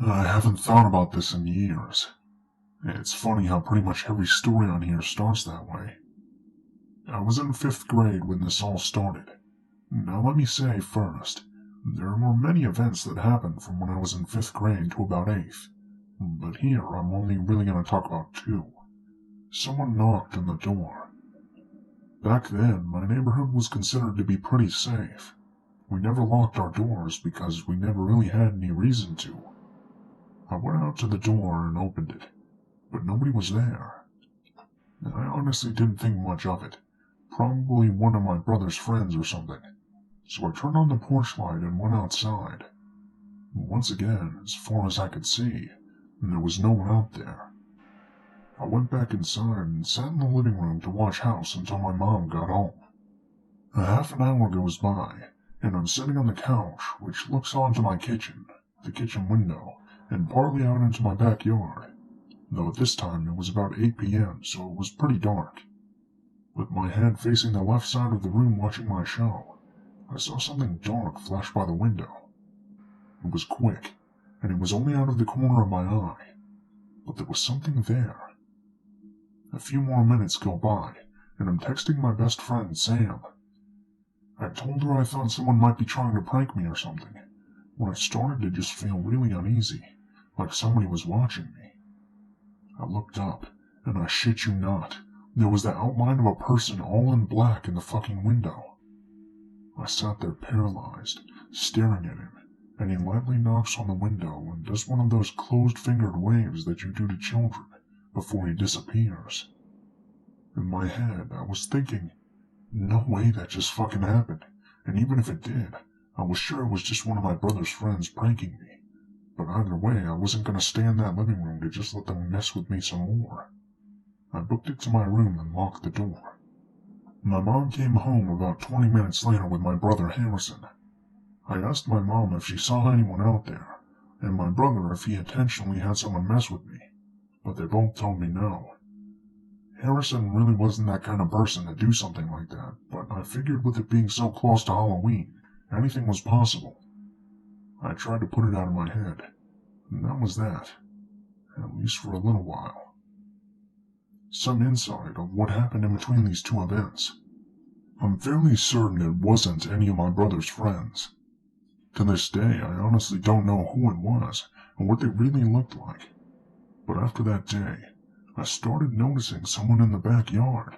I haven't thought about this in years. It's funny how pretty much every story on here starts that way. I was in 5th grade when this all started. Now let me say first, there were many events that happened from when I was in 5th grade to about 8th. But here I'm only really going to talk about 2. Someone knocked on the door. Back then, my neighborhood was considered to be pretty safe. We never locked our doors because we never really had any reason to. I went out to the door and opened it, but nobody was there. I honestly didn't think much of it. Probably one of my brother's friends or something. So I turned on the porch light and went outside. Once again, as far as I could see, there was no one out there. I went back inside and sat in the living room to watch House until my mom got home. A half an hour goes by, and I'm sitting on the couch, which looks onto my kitchen, the kitchen window, and partly out into my backyard, though at this time it was about 8 p.m., so it was pretty dark. With my head facing the left side of the room watching my show, I saw something dark flash by the window. It was quick, and it was only out of the corner of my eye, but there was something there. A few more minutes go by, and I'm texting my best friend, Sam. I told her I thought someone might be trying to prank me or something, when I started to just feel really uneasy, like somebody was watching me. I looked up, and I shit you not, there was the outline of a person all in black in the fucking window. I sat there paralyzed, staring at him, and he lightly knocks on the window and does one of those closed-fingered waves that you do to children before he disappears. In my head, I was thinking, no way that just fucking happened, and even if it did, I was sure it was just one of my brother's friends pranking me. But either way, I wasn't going to stay in that living room to just let them mess with me some more. I booked it to my room and locked the door. My mom came home about 20 minutes later with my brother Harrison. I asked my mom if she saw anyone out there, and my brother if he intentionally had someone mess with me, but they both told me no. Harrison really wasn't that kind of person to do something like that, but I figured with it being so close to Halloween, anything was possible. I tried to put it out of my head, and that was that, at least for a little while. Some insight of what happened in between these 2 events. I'm fairly certain it wasn't any of my brother's friends. To this day, I honestly don't know who it was or what they really looked like. But after that day, I started noticing someone in the backyard.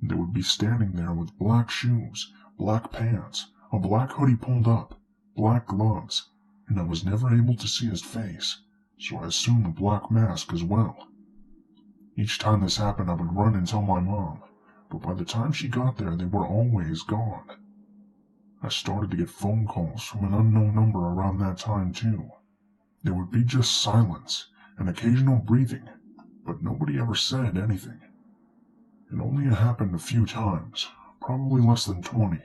They would be standing there with black shoes, black pants, a black hoodie pulled up, black gloves, and I was never able to see his face, so I assumed a black mask as well. Each time this happened, I would run and tell my mom, but by the time she got there, they were always gone. I started to get phone calls from an unknown number around that time too. There would be just silence and occasional breathing, but nobody ever said anything. It only happened a few times, probably less than 20.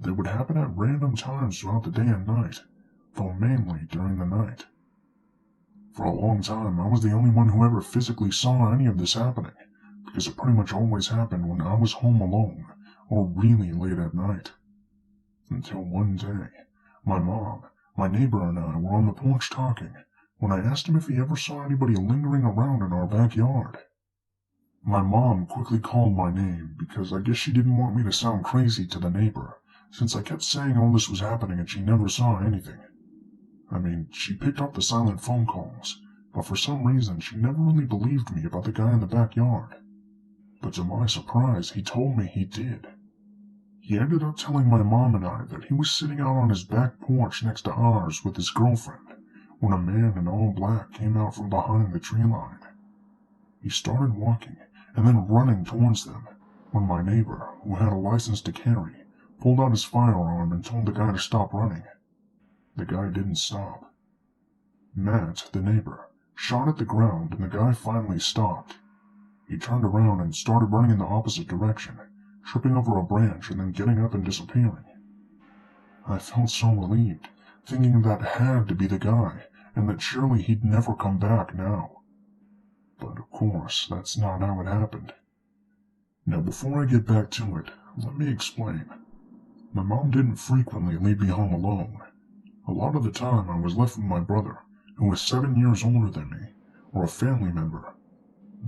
They would happen at random times throughout the day and night, though mainly during the night. For a long time, I was the only one who ever physically saw any of this happening, because it pretty much always happened when I was home alone, or really late at night. Until one day, my mom, my neighbor and I were on the porch talking, when I asked him if he ever saw anybody lingering around in our backyard. My mom quickly called my name, because I guess she didn't want me to sound crazy to the neighbor, since I kept saying all this was happening and she never saw anything. I mean, she picked up the silent phone calls, but for some reason she never really believed me about the guy in the backyard. But to my surprise, he told me he did. He ended up telling my mom and I that he was sitting out on his back porch next to ours with his girlfriend, when a man in all black came out from behind the tree line. He started walking, and then running towards them, when my neighbor, who had a license to carry, pulled out his firearm and told the guy to stop running. The guy didn't stop. Matt, the neighbor, shot at the ground and the guy finally stopped. He turned around and started running in the opposite direction, tripping over a branch and then getting up and disappearing. I felt so relieved, thinking that had to be the guy, and that surely he'd never come back now. But of course, that's not how it happened. Now before I get back to it, let me explain. My mom didn't frequently leave me home alone. A lot of the time I was left with my brother, who was 7 years older than me, or a family member.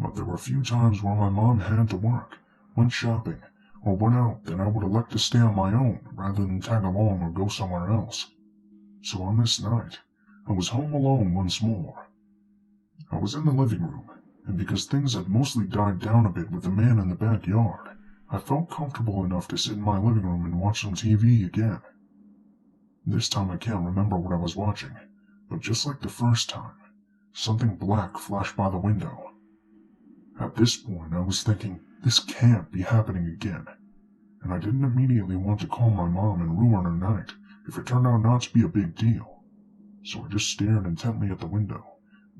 But there were a few times where my mom had to work, went shopping, or went out that I would elect to stay on my own rather than tag along or go somewhere else. So on this night, I was home alone once more. I was in the living room, and because things had mostly died down a bit with the man in the backyard, I felt comfortable enough to sit in my living room and watch some TV again. This time I can't remember what I was watching, but just like the first time, something black flashed by the window. At this point, I was thinking, this can't be happening again, and I didn't immediately want to call my mom and ruin her night if it turned out not to be a big deal. So I just stared intently at the window,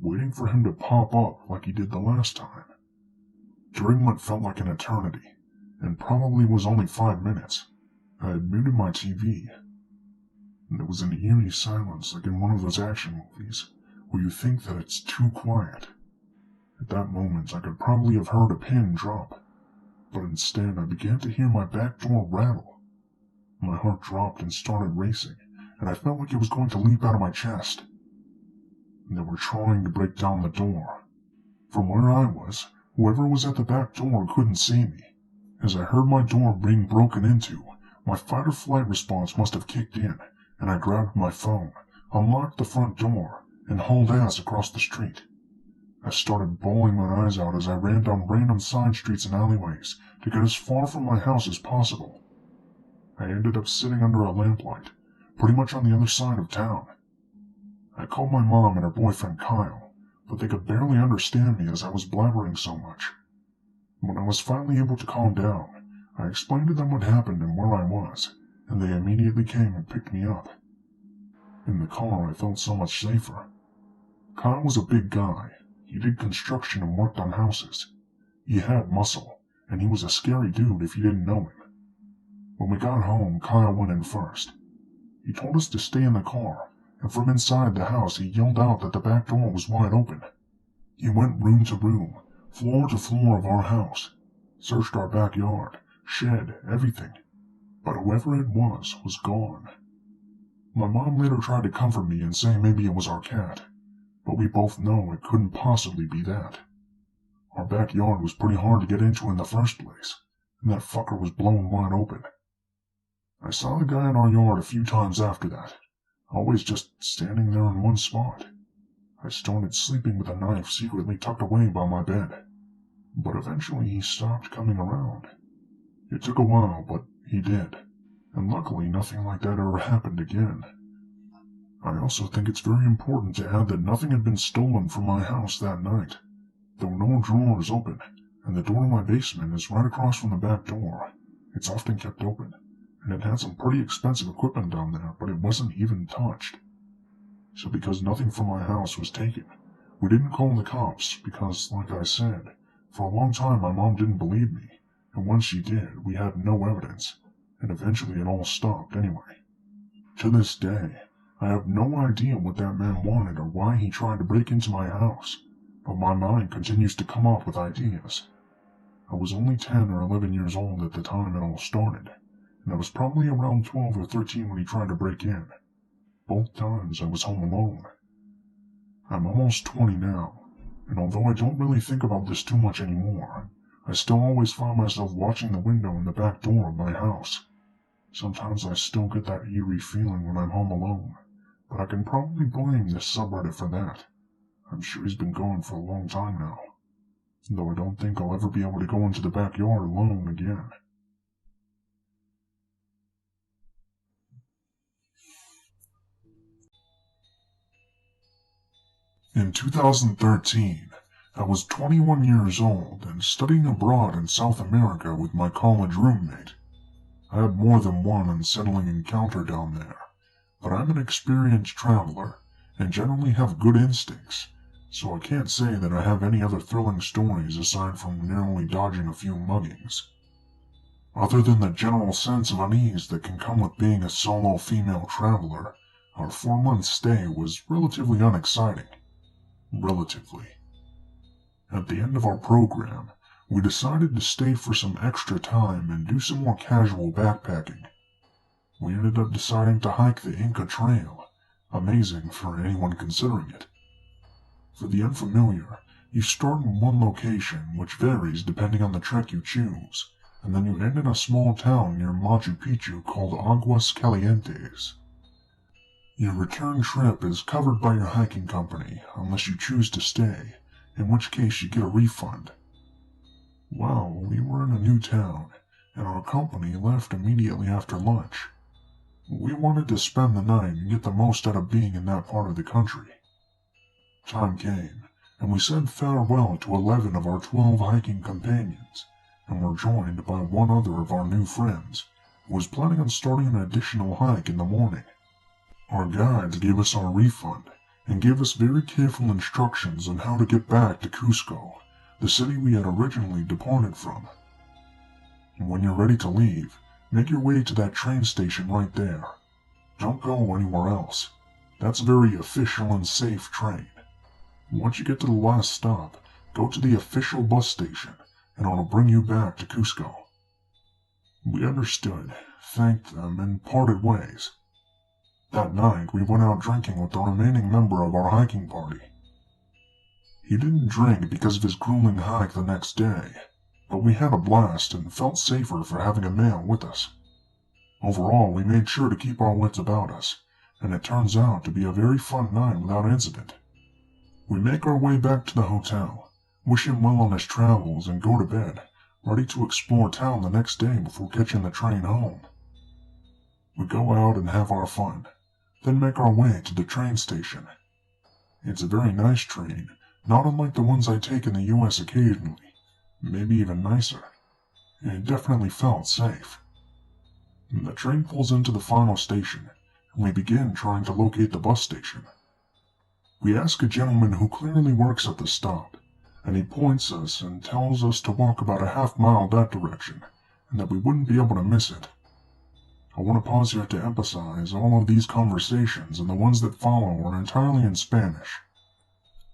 waiting for him to pop up like he did the last time. During what felt like an eternity, and probably was only 5 minutes, I had muted my TV. And there was an eerie silence like in one of those action movies, where you think that it's too quiet. At that moment, I could probably have heard a pin drop, but instead I began to hear my back door rattle. My heart dropped and started racing, and I felt like it was going to leap out of my chest. They were trying to break down the door. From where I was, whoever was at the back door couldn't see me. As I heard my door being broken into, my fight-or-flight response must have kicked in, and I grabbed my phone, unlocked the front door, and hauled ass across the street. I started bawling my eyes out as I ran down random side streets and alleyways to get as far from my house as possible. I ended up sitting under a lamplight, pretty much on the other side of town. I called my mom and her boyfriend Kyle, but they could barely understand me as I was blabbering so much. When I was finally able to calm down, I explained to them what happened and where I was, and they immediately came and picked me up. In the car, I felt so much safer. Kyle was a big guy. He did construction and worked on houses. He had muscle, and he was a scary dude if you didn't know him. When we got home, Kyle went in first. He told us to stay in the car, and from inside the house he yelled out that the back door was wide open. He went room to room, floor to floor of our house, searched our backyard, shed, everything. But whoever it was gone. My mom later tried to comfort me and say maybe it was our cat, but we both know it couldn't possibly be that. Our backyard was pretty hard to get into in the first place, and that fucker was blown wide open. I saw the guy in our yard a few times after that, always just standing there in one spot. I started sleeping with a knife secretly tucked away by my bed, but eventually he stopped coming around. It took a while, but he did, and luckily nothing like that ever happened again. I also think it's very important to add that nothing had been stolen from my house that night. There were no drawers open, and the door to my basement is right across from the back door. It's often kept open, and it had some pretty expensive equipment down there, but it wasn't even touched. So because nothing from my house was taken, we didn't call the cops because, like I said, for a long time my mom didn't believe me, and once she did, we had no evidence, and eventually it all stopped anyway. To this day, I have no idea what that man wanted or why he tried to break into my house, but my mind continues to come up with ideas. I was only 10 or 11 years old at the time it all started, and I was probably around 12 or 13 when he tried to break in. Both times I was home alone. I'm almost 20 now, and although I don't really think about this too much anymore, I still always find myself watching the window in the back door of my house. Sometimes I still get that eerie feeling when I'm home alone, but I can probably blame this subreddit for that. I'm sure he's been gone for a long time now, though I don't think I'll ever be able to go into the backyard alone again. In 2013, I was 21 years old and studying abroad in South America with my college roommate. I had more than one unsettling encounter down there, but I'm an experienced traveler and generally have good instincts, so I can't say that I have any other thrilling stories aside from narrowly dodging a few muggings. Other than the general sense of unease that can come with being a solo female traveler, our 4-month stay was relatively unexciting. Relatively. At the end of our program, we decided to stay for some extra time and do some more casual backpacking. We ended up deciding to hike the Inca Trail, amazing for anyone considering it, For the unfamiliar, you start in one location, which varies depending on the trek you choose, and then you end in a small town near Machu Picchu called Aguas Calientes. Your return trip is covered by your hiking company, unless you choose to stay, in which case you get a refund. Well, we were in a new town, and our company left immediately after lunch. We wanted to spend the night and get the most out of being in that part of the country. Time came, and we said farewell to 11 of our 12 hiking companions, and were joined by one other of our new friends, who was planning on starting an additional hike in the morning. Our guides gave us our refund, and gave us very careful instructions on how to get back to Cusco, the city we had originally departed from. And when you're ready to leave, make your way to that train station right there. Don't go anywhere else. That's a very official and safe train. Once you get to the last stop, go to the official bus station, and it'll bring you back to Cusco. We understood, thanked them, and parted ways. That night, we went out drinking with the remaining member of our hiking party. He didn't drink because of his grueling hike the next day, but we had a blast and felt safer for having a male with us. Overall, we made sure to keep our wits about us, and it turns out to be a very fun night without incident. We make our way back to the hotel, wish him well on his travels, and go to bed, ready to explore town the next day before catching the train home. We go out and have our fun, then make our way to the train station. It's a very nice train, not unlike the ones I take in the US occasionally, maybe even nicer. It definitely felt safe. The train pulls into the final station, and we begin trying to locate the bus station. We ask a gentleman who clearly works at the stop, and he points us and tells us to walk about a half-mile that direction, and that we wouldn't be able to miss it. I want to pause here to emphasize all of these conversations and the ones that follow are entirely in Spanish.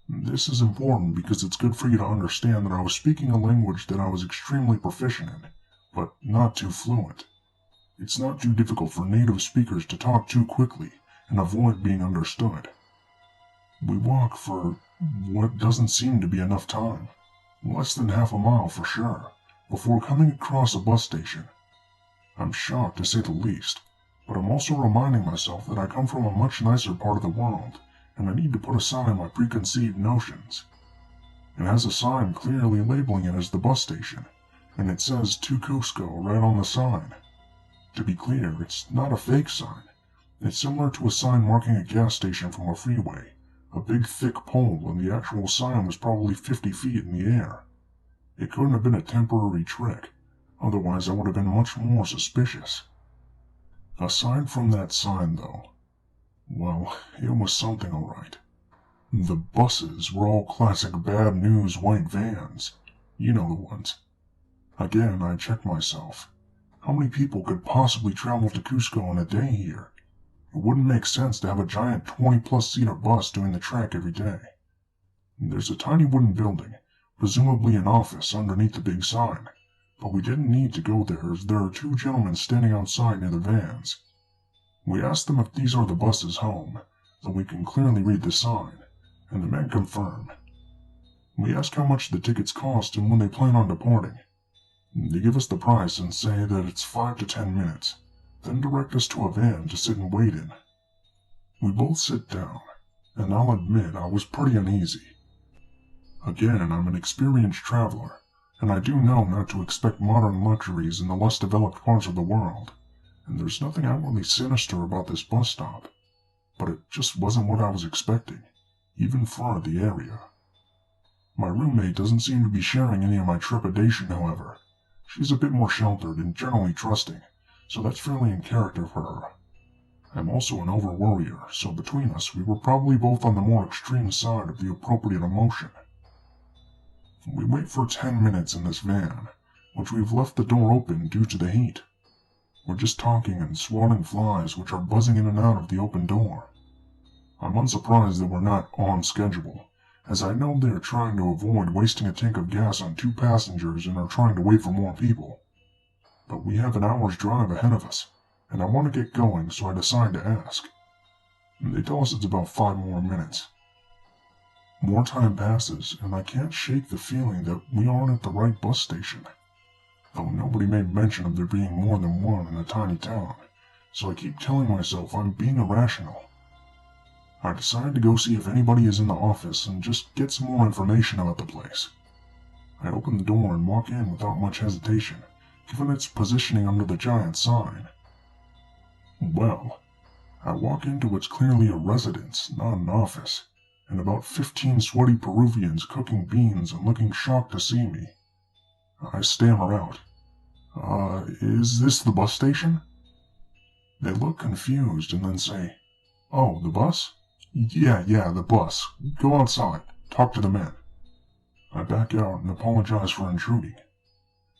This is important because it's good for you to understand that I was speaking a language that I was extremely proficient in, but not too fluent. It's not too difficult for native speakers to talk too quickly and avoid being understood. We walk for what doesn't seem to be enough time, less than half a mile for sure, before coming across a bus station. I'm shocked to say the least, but I'm also reminding myself that I come from a much nicer part of the world, and I need to put aside my preconceived notions. It has a sign clearly labeling it as the bus station, and it says To Cusco right on the sign. To be clear, it's not a fake sign. It's similar to a sign marking a gas station from a freeway, a big thick pole, and the actual sign was probably 50 feet in the air. It couldn't have been a temporary trick. Otherwise, I would have been much more suspicious. Aside from that sign, though, well, it was something alright. The buses were all classic bad news white vans. You know the ones. Again, I checked myself. How many people could possibly travel to Cusco in a day here? It wouldn't make sense to have a giant 20-plus-seater bus doing the trek every day. There's a tiny wooden building, presumably an office, underneath the big sign. But we didn't need to go there as there are two gentlemen standing outside near the vans. We asked them if these are the buses home, though we can clearly read the sign, and the men confirm. We ask how much the tickets cost and when they plan on departing. They give us the price and say that it's 5 to 10 minutes, then direct us to a van to sit and wait in. We both sit down, and I'll admit I was pretty uneasy. Again, I'm an experienced traveler, and I do know not to expect modern luxuries in the less developed parts of the world, and there's nothing outwardly sinister about this bus stop, but it just wasn't what I was expecting, even for the area. My roommate doesn't seem to be sharing any of my trepidation, however. She's a bit more sheltered and generally trusting, so that's fairly in character for her. I'm also an over-worrier, so between us we were probably both on the more extreme side of the appropriate emotion. We wait for 10 minutes in this van, which we've left the door open due to the heat. We're just talking and swatting flies which are buzzing in and out of the open door. I'm unsurprised that we're not on schedule, as I know they're trying to avoid wasting a tank of gas on 2 passengers and are trying to wait for more people. But we have an hour's drive ahead of us, and I want to get going, so I decide to ask. They tell us it's about 5 more minutes. More time passes, and I can't shake the feeling that we aren't at the right bus station. Though nobody made mention of there being more than one in a tiny town, so I keep telling myself I'm being irrational. I decide to go see if anybody is in the office and just get some more information about the place. I open the door and walk in without much hesitation, given its positioning under the giant sign. Well, I walk into what's clearly a residence, not an office, and about 15 sweaty Peruvians cooking beans and looking shocked to see me. I stammer out, is this the bus station? They look confused and then say, oh, the bus? Yeah, the bus. Go outside. Talk to the men. I back out and apologize for intruding.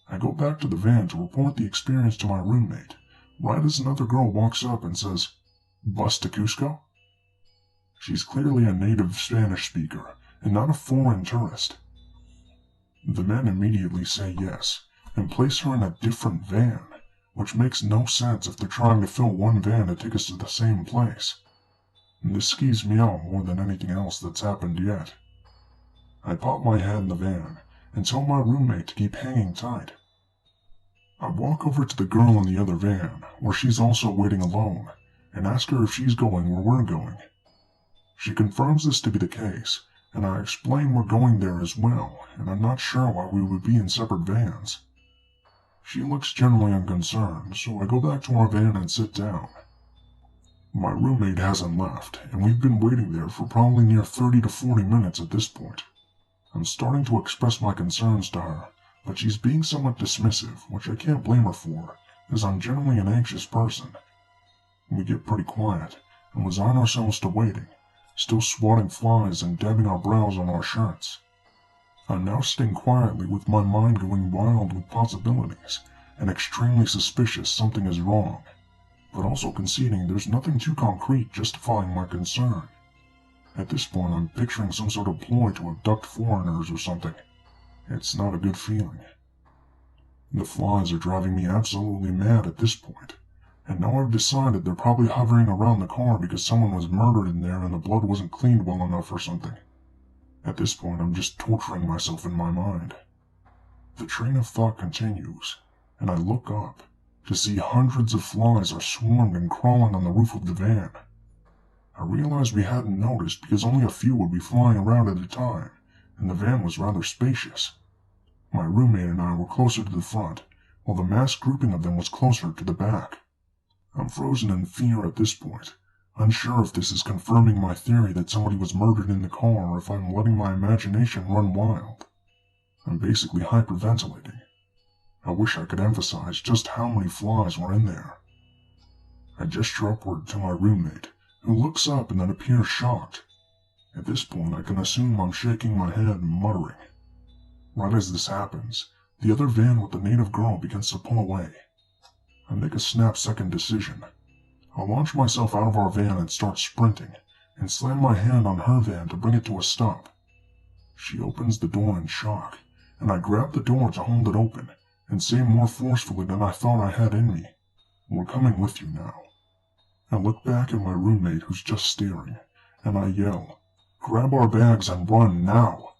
I go back to the van to report the experience to my roommate, right as another girl walks up and says, bus to Cusco? She's clearly a native Spanish speaker, and not a foreign tourist. The men immediately say yes, and place her in a different van, which makes no sense if they're trying to fill one van to take us to the same place. And this skeeves me out more than anything else that's happened yet. I pop my head in the van and tell my roommate to keep hanging tight. I walk over to the girl in the other van, where she's also waiting alone, and ask her if she's going where we're going. She confirms this to be the case, and I explain we're going there as well, and I'm not sure why we would be in separate vans. She looks generally unconcerned, so I go back to our van and sit down. My roommate hasn't left, and we've been waiting there for probably near 30 to 40 minutes at this point. I'm starting to express my concerns to her, but she's being somewhat dismissive, which I can't blame her for, as I'm generally an anxious person. We get pretty quiet, and resign ourselves to waiting, still swatting flies and dabbing our brows on our shirts. I'm now sitting quietly with my mind going wild with possibilities, and extremely suspicious something is wrong, but also conceding there's nothing too concrete justifying my concern. At this point, I'm picturing some sort of ploy to abduct foreigners or something. It's not a good feeling. The flies are driving me absolutely mad at this point, and now I've decided they're probably hovering around the car because someone was murdered in there and the blood wasn't cleaned well enough or something. At this point, I'm just torturing myself in my mind. The train of thought continues, and I look up to see hundreds of flies are swarmed and crawling on the roof of the van. I realized we hadn't noticed because only a few would be flying around at a time, and the van was rather spacious. My roommate and I were closer to the front, while the mass grouping of them was closer to the back. I'm frozen in fear at this point, unsure if this is confirming my theory that somebody was murdered in the car or if I'm letting my imagination run wild. I'm basically hyperventilating. I wish I could emphasize just how many flies were in there. I gesture upward to my roommate, who looks up and then appears shocked. At this point, I can assume I'm shaking my head and muttering. Right as this happens, the other van with the native girl begins to pull away. I make a snap-second decision. I'll launch myself out of our van and start sprinting, and slam my hand on her van to bring it to a stop. She opens the door in shock, and I grab the door to hold it open, and say more forcefully than I thought I had in me, "We're coming with you now." I look back at my roommate who's just staring, and I yell, "Grab our bags and run now!"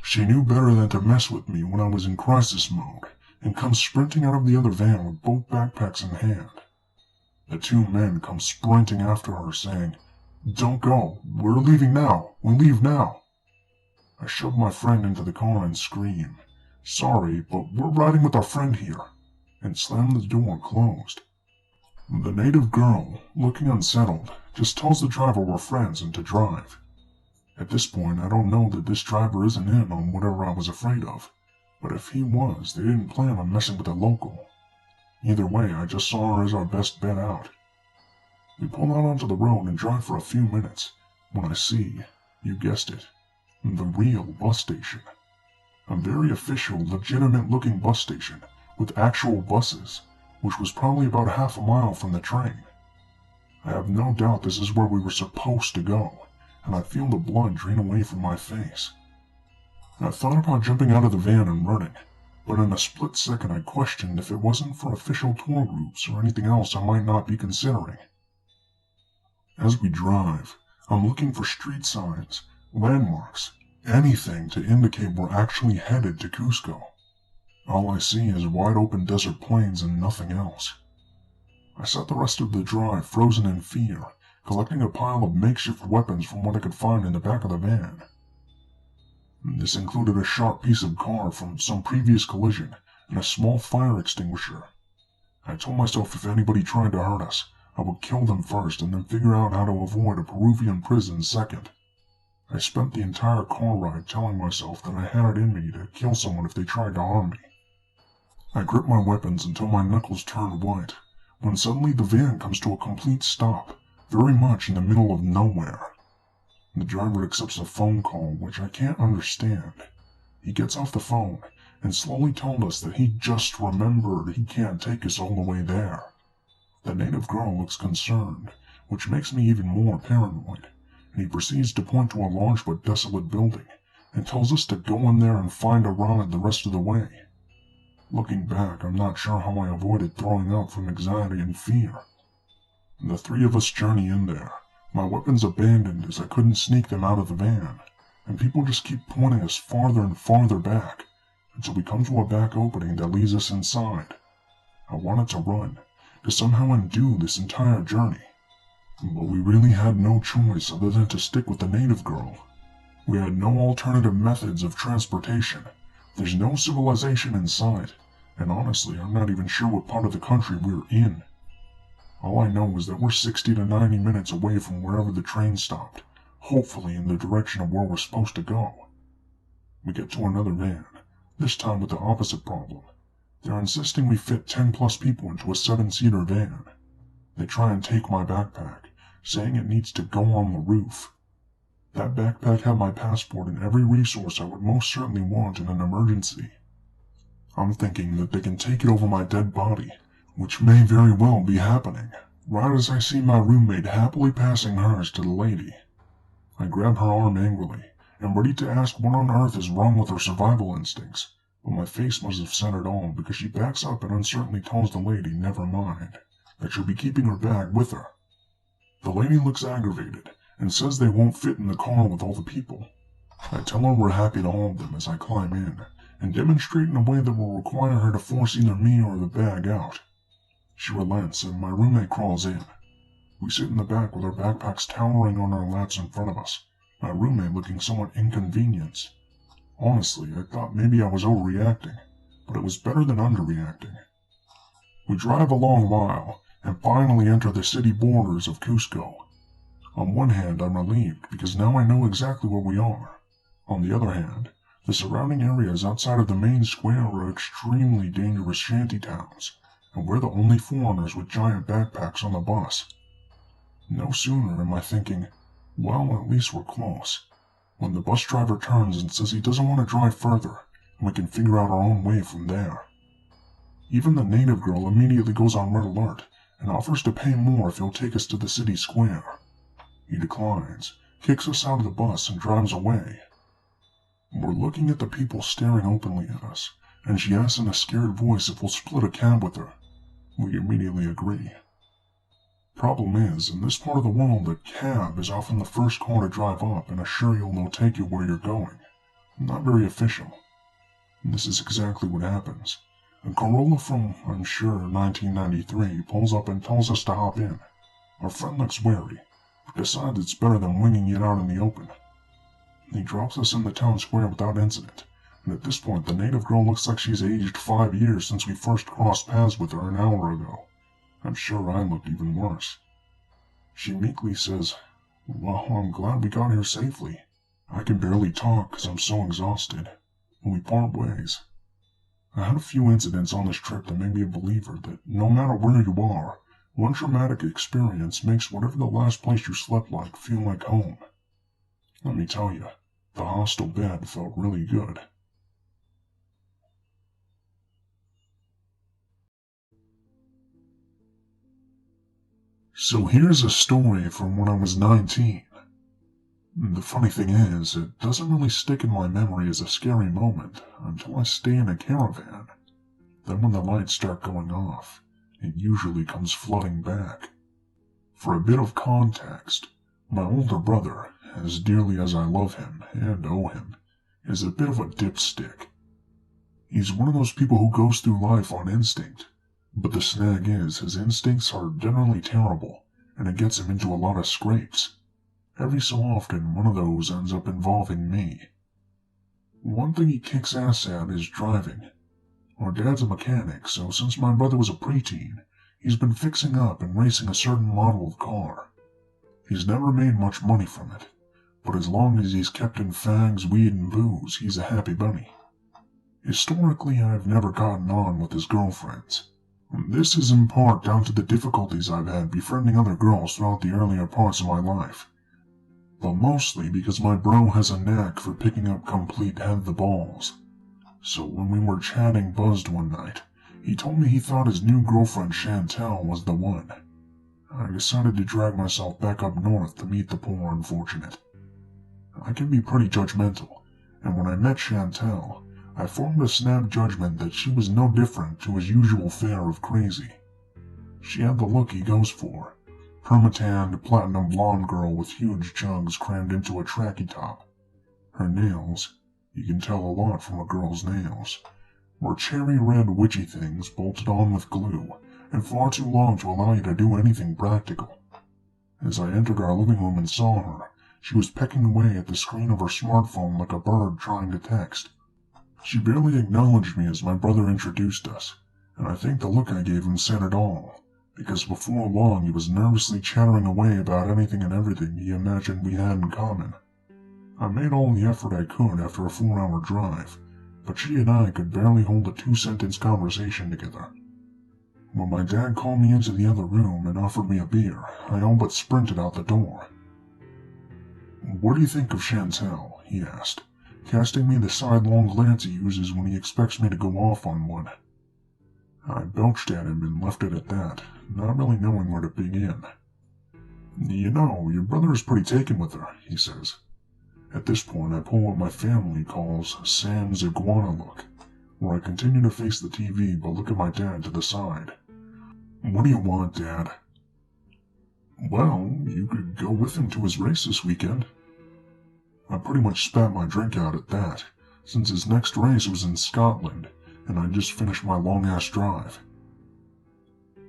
She knew better than to mess with me when I was in crisis mode, and comes sprinting out of the other van with both backpacks in hand. The two men come sprinting after her, saying, "Don't go, we're leaving now, we leave now." I shove my friend into the car and scream, "Sorry, but we're riding with our friend here," and slam the door closed. The native girl, looking unsettled, just tells the driver we're friends and to drive. At this point, I don't know that this driver isn't in on whatever I was afraid of, but if he was, they didn't plan on messing with a local. Either way, I just saw her as our best bet out. We pull out onto the road and drive for a few minutes, when I see, you guessed it, the real bus station. A very official, legitimate-looking bus station, with actual buses, which was probably about half a mile from the train. I have no doubt this is where we were supposed to go, and I feel the blood drain away from my face. I thought about jumping out of the van and running, but in a split second I questioned if it wasn't for official tour groups or anything else I might not be considering. As we drive, I'm looking for street signs, landmarks, anything to indicate we're actually headed to Cusco. All I see is wide open desert plains and nothing else. I sat the rest of the drive frozen in fear, collecting a pile of makeshift weapons from what I could find in the back of the van. This included a sharp piece of car from some previous collision and a small fire extinguisher. I told myself if anybody tried to hurt us, I would kill them first and then figure out how to avoid a Peruvian prison second. I spent the entire car ride telling myself that I had it in me to kill someone if they tried to harm me. I gripped my weapons until my knuckles turned white, when suddenly the van comes to a complete stop, very much in the middle of nowhere. The driver accepts a phone call, which I can't understand. He gets off the phone and slowly told us that he just remembered he can't take us all the way there. The native girl looks concerned, which makes me even more paranoid, and he proceeds to point to a large but desolate building and tells us to go in there and find a ride the rest of the way. Looking back, I'm not sure how I avoided throwing up from anxiety and fear. The three of us journey in there, my weapons abandoned as I couldn't sneak them out of the van, and people just keep pointing us farther and farther back, until we come to a back opening that leads us inside. I wanted to run, to somehow undo this entire journey, but we really had no choice other than to stick with the native girl. We had no alternative methods of transportation. There's no civilization in sight, and honestly, I'm not even sure what part of the country we're in. All I know is that we're 60 to 90 minutes away from wherever the train stopped, hopefully in the direction of where we're supposed to go. We get to another van, this time with the opposite problem. They're insisting we fit 10+ people into a 7-seater van. They try and take my backpack, saying it needs to go on the roof. That backpack had my passport and every resource I would most certainly want in an emergency. I'm thinking that they can take it over my dead body, which may very well be happening, right as I see my roommate happily passing hers to the lady. I grab her arm angrily, and ready to ask what on earth is wrong with her survival instincts, but my face must have said it all because she backs up and uncertainly tells the lady never mind, that she'll be keeping her bag with her. The lady looks aggravated, and says they won't fit in the car with all the people. I tell her we're happy to hold them as I climb in, and demonstrate in a way that will require her to force either me or the bag out. She relents, and my roommate crawls in. We sit in the back with our backpacks towering on our laps in front of us, my roommate looking somewhat inconvenienced. Honestly, I thought maybe I was overreacting, but it was better than underreacting. We drive a long while, and finally enter the city borders of Cusco. On one hand, I'm relieved because now I know exactly where we are. On the other hand, the surrounding areas outside of the main square are extremely dangerous shantytowns, and we're the only foreigners with giant backpacks on the bus. No sooner am I thinking, well, at least we're close, when the bus driver turns and says he doesn't want to drive further, and we can figure out our own way from there. Even the native girl immediately goes on red alert, and offers to pay more if he'll take us to the city square. He declines, kicks us out of the bus, and drives away. We're looking at the people staring openly at us, and she asks in a scared voice if we'll split a cab with her. We immediately agree. Problem is, in this part of the world, a cab is often the first car to drive up and assure you they'll take you where you're going. Not very official. And this is exactly what happens. A Corolla from, I'm sure, 1993 pulls up and tells us to hop in. Our friend looks wary, but decides it's better than winging it out in the open. He drops us in the town square without incident, and at this point the native girl looks like she's aged 5 years since we first crossed paths with her an hour ago. I'm sure I looked even worse. She meekly says, "Well, I'm glad we got here safely. I can barely talk because I'm so exhausted, and we part ways." I had a few incidents on this trip that made me a believer that no matter where you are, one traumatic experience makes whatever the last place you slept like feel like home. Let me tell you, the hostel bed felt really good. So here's a story from when I was 19. The funny thing is, it doesn't really stick in my memory as a scary moment until I stay in a caravan. Then when the lights start going off, it usually comes flooding back. For a bit of context, my older brother, as dearly as I love him and owe him, is a bit of a dipstick. He's one of those people who goes through life on instinct, but the snag is his instincts are generally terrible, and it gets him into a lot of scrapes. Every so often, one of those ends up involving me. One thing he kicks ass at is driving. Our dad's a mechanic, so since my brother was a preteen, he's been fixing up and racing a certain model of car. He's never made much money from it, but as long as he's kept in fags, weed, and booze, he's a happy bunny. Historically, I've never gotten on with his girlfriends. This is in part down to the difficulties I've had befriending other girls throughout the earlier parts of my life, but mostly because my bro has a knack for picking up complete have-the-balls. So when we were chatting buzzed one night, he told me he thought his new girlfriend Chantel was the one. I decided to drag myself back up north to meet the poor unfortunate. I can be pretty judgmental, and when I met Chantel, I formed a snap judgment that she was no different to his usual fare of crazy. She had the look he goes for, permatanned, platinum blonde girl with huge jugs crammed into a tracky top. Her nails, you can tell a lot from a girl's nails, were cherry red witchy things bolted on with glue, and far too long to allow you to do anything practical. As I entered our living room and saw her, she was pecking away at the screen of her smartphone like a bird trying to text. She barely acknowledged me as my brother introduced us, and I think the look I gave him said it all, because before long he was nervously chattering away about anything and everything he imagined we had in common. I made all the effort I could after a 4-hour drive, but she and I could barely hold a 2-sentence conversation together. When my dad called me into the other room and offered me a beer, I all but sprinted out the door. "What do you think of Chantel?" he asked, casting me the sidelong glance he uses when he expects me to go off on one. I belched at him and left it at that, not really knowing where to begin. "You know, your brother is pretty taken with her," he says. At this point, I pull what my family calls Sam's iguana look, where I continue to face the TV but look at my dad to the side. "What do you want, Dad?" "Well, you could go with him to his race this weekend." I pretty much spat my drink out at that, since his next race was in Scotland, and I'd just finished my long-ass drive.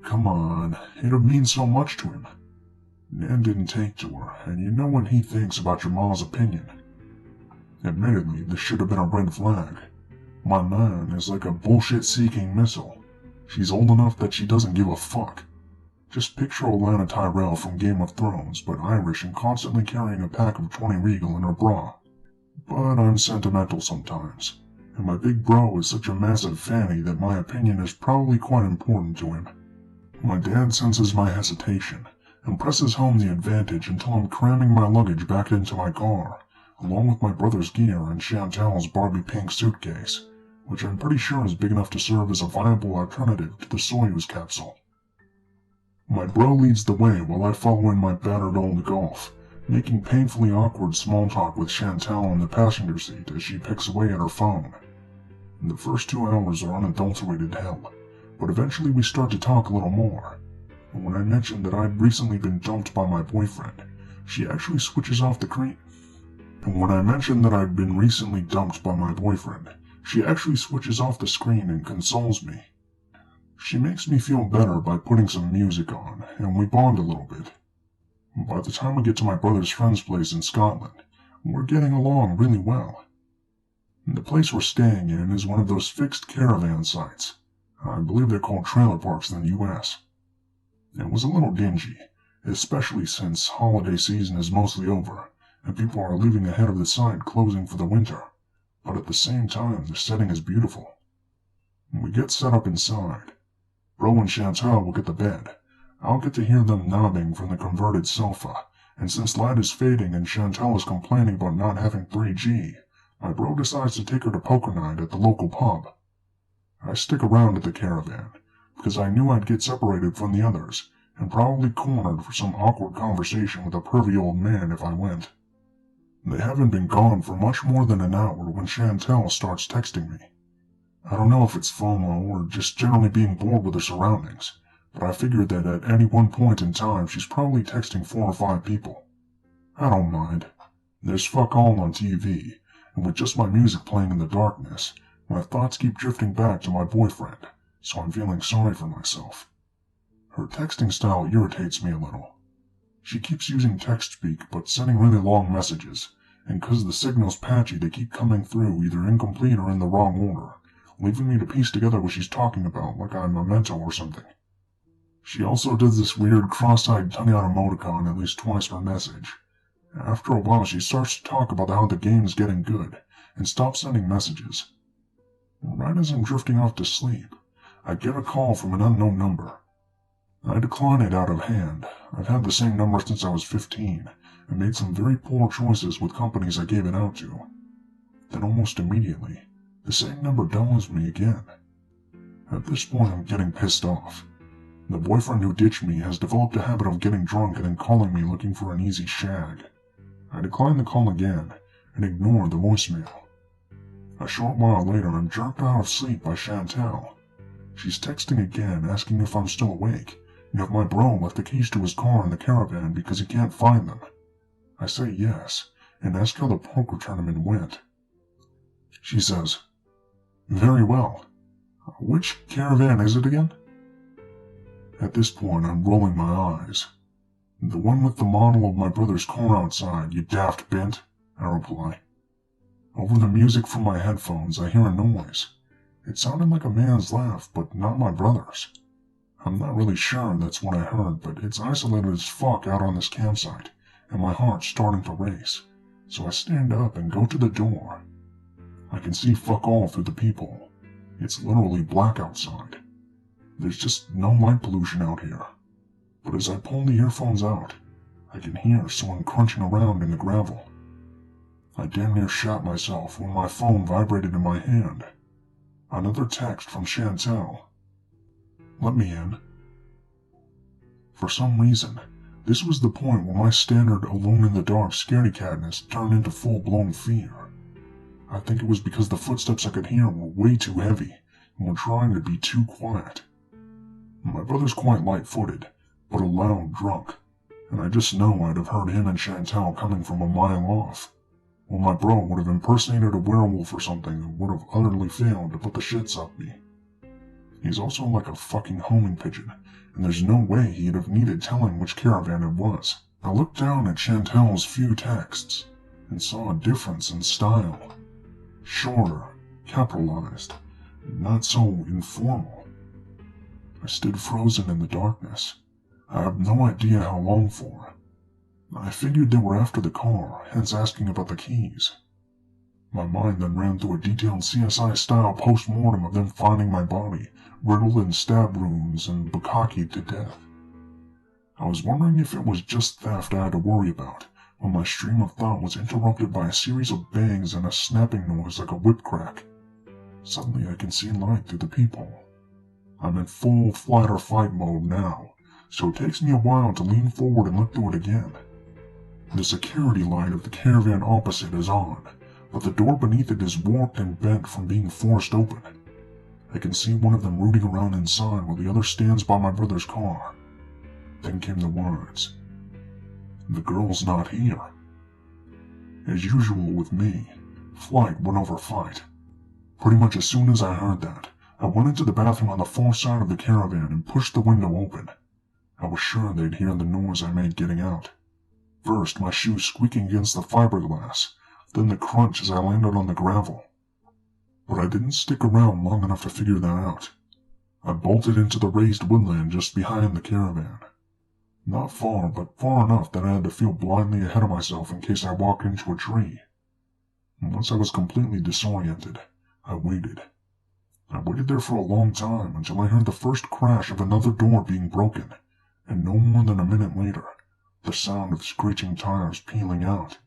"Come on, it'd mean so much to him." Nan didn't take to her, and you know what he thinks about your ma's opinion. Admittedly, this should have been a red flag. My Nan is like a bullshit-seeking missile. She's old enough that she doesn't give a fuck. Just picture Olenna Tyrell from Game of Thrones, but Irish and constantly carrying a pack of 20 Regal in her bra. But I'm sentimental sometimes, and my big bro is such a massive fanny that my opinion is probably quite important to him. My dad senses my hesitation, and presses home the advantage until I'm cramming my luggage back into my car, along with my brother's gear and Chantel's Barbie pink suitcase, which I'm pretty sure is big enough to serve as a viable alternative to the Soyuz capsule. My bro leads the way while I follow in my battered old Golf, making painfully awkward small talk with Chantel in the passenger seat as she picks away at her phone. The first 2 hours are unadulterated hell, but eventually we start to talk a little more. And when I mentioned that I'd recently been dumped by my boyfriend, she actually switches off the screen. She actually switches off the screen and consoles me. She makes me feel better by putting some music on, and we bond a little bit. By the time we get to my brother's friend's place in Scotland, we're getting along really well. The place we're staying in is one of those fixed caravan sites. I believe they're called trailer parks in the U.S. It was a little dingy, especially since holiday season is mostly over, and people are leaving ahead of the site closing for the winter. But at the same time, the setting is beautiful. We get set up inside. Bro and Chantel will get the bed. I'll get to hear them nodding from the converted sofa, and since light is fading and Chantel is complaining about not having 3G, my bro decides to take her to poker night at the local pub. I stick around at the caravan, because I knew I'd get separated from the others, and probably cornered for some awkward conversation with a pervy old man if I went. They haven't been gone for much more than an hour when Chantel starts texting me. I don't know if it's FOMO or just generally being bored with her surroundings, but I figured that at any one point in time she's probably texting 4 or 5 people. I don't mind. There's fuck all on TV, and with just my music playing in the darkness, my thoughts keep drifting back to my boyfriend, so I'm feeling sorry for myself. Her texting style irritates me a little. She keeps using text speak, but sending really long messages, and cause the signal's patchy, they keep coming through either incomplete or in the wrong order, leaving me to piece together what she's talking about like I'm a Memento or something. She also does this weird cross-eyed tongue-out emoticon at least twice per message. After a while, she starts to talk about how the game's getting good, and stops sending messages. Right as I'm drifting off to sleep, I get a call from an unknown number. I decline it out of hand. I've had the same number since I was 15, and made some very poor choices with companies I gave it out to. Then almost immediately, the same number dials me again. At this point, I'm getting pissed off. The boyfriend who ditched me has developed a habit of getting drunk and then calling me looking for an easy shag. I decline the call again, and ignore the voicemail. A short while later, I'm jerked out of sleep by Chantal. She's texting again, asking if I'm still awake, and if my bro left the keys to his car in the caravan because he can't find them. I say yes, and ask how the poker tournament went. She says, "Very well. Which caravan is it again?" At this point, I'm rolling my eyes. "The one with the model of my brother's car outside, you daft bint," I reply. Over the music from my headphones, I hear a noise. It sounded like a man's laugh, but not my brother's. I'm not really sure that's what I heard, but it's isolated as fuck out on this campsite, and my heart's starting to race, so I stand up and go to the door. I can see fuck all through the peephole. It's literally black outside. There's just no light pollution out here. But as I pull the earphones out, I can hear someone crunching around in the gravel. I damn near shot myself when my phone vibrated in my hand. Another text from Chantal. "Let me in." For some reason, this was the point where my standard alone-in-the-dark scaredy-catness turned into full-blown fear. I think it was because the footsteps I could hear were way too heavy and were trying to be too quiet. My brother's quite light-footed, but a loud drunk, and I just know I'd have heard him and Chantal coming from a mile off, while my bro would have impersonated a werewolf or something and would have utterly failed to put the shits up me. He's also like a fucking homing pigeon, and there's no way he'd have needed telling which caravan it was. I looked down at Chantal's few texts, and saw a difference in style. Shorter, capitalized, not so informal. I stood frozen in the darkness. I have no idea how long for. I figured they were after the car, hence asking about the keys. My mind then ran through a detailed CSI-style post-mortem of them finding my body, riddled in stab wounds and bukkakied to death. I was wondering if it was just theft I had to worry about, when my stream of thought was interrupted by a series of bangs and a snapping noise like a whip crack. Suddenly I can see light through the peephole. I'm in full flight or fight mode now, so it takes me a while to lean forward and look through it again. The security light of the caravan opposite is on, but the door beneath it is warped and bent from being forced open. I can see one of them rooting around inside while the other stands by my brother's car. Then came the words, "The girl's not here." As usual with me, flight went over fight. Pretty much as soon as I heard that, I went into the bathroom on the far side of the caravan and pushed the window open. I was sure they'd hear the noise I made getting out. First, my shoes squeaking against the fiberglass, then the crunch as I landed on the gravel. But I didn't stick around long enough to figure that out. I bolted into the raised woodland just behind the caravan. Not far, but far enough that I had to feel blindly ahead of myself in case I walked into a tree. And once I was completely disoriented, I waited. I waited there for a long time until I heard the first crash of another door being broken, and no more than a minute later, the sound of screeching tires peeling out.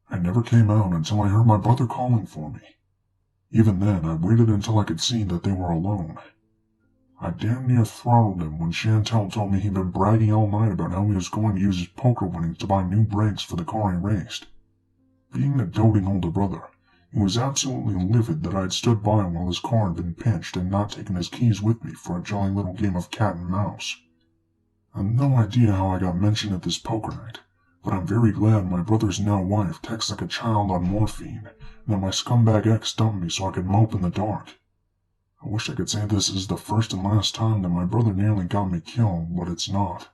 I never came out until I heard my brother calling for me. Even then, I waited until I could see that they were alone. I damn near throttled him when Chantal told me he'd been bragging all night about how he was going to use his poker winnings to buy new brakes for the car he raced. Being a doting older brother, he was absolutely livid that I had stood by while his car had been pinched and not taken his keys with me for a jolly little game of cat and mouse. I've no idea how I got mentioned at this poker night, but I'm very glad my brother's now wife texts like a child on morphine, and that my scumbag ex dumped me so I could mope in the dark. I wish I could say this is the first and last time that my brother nearly got me killed, but it's not.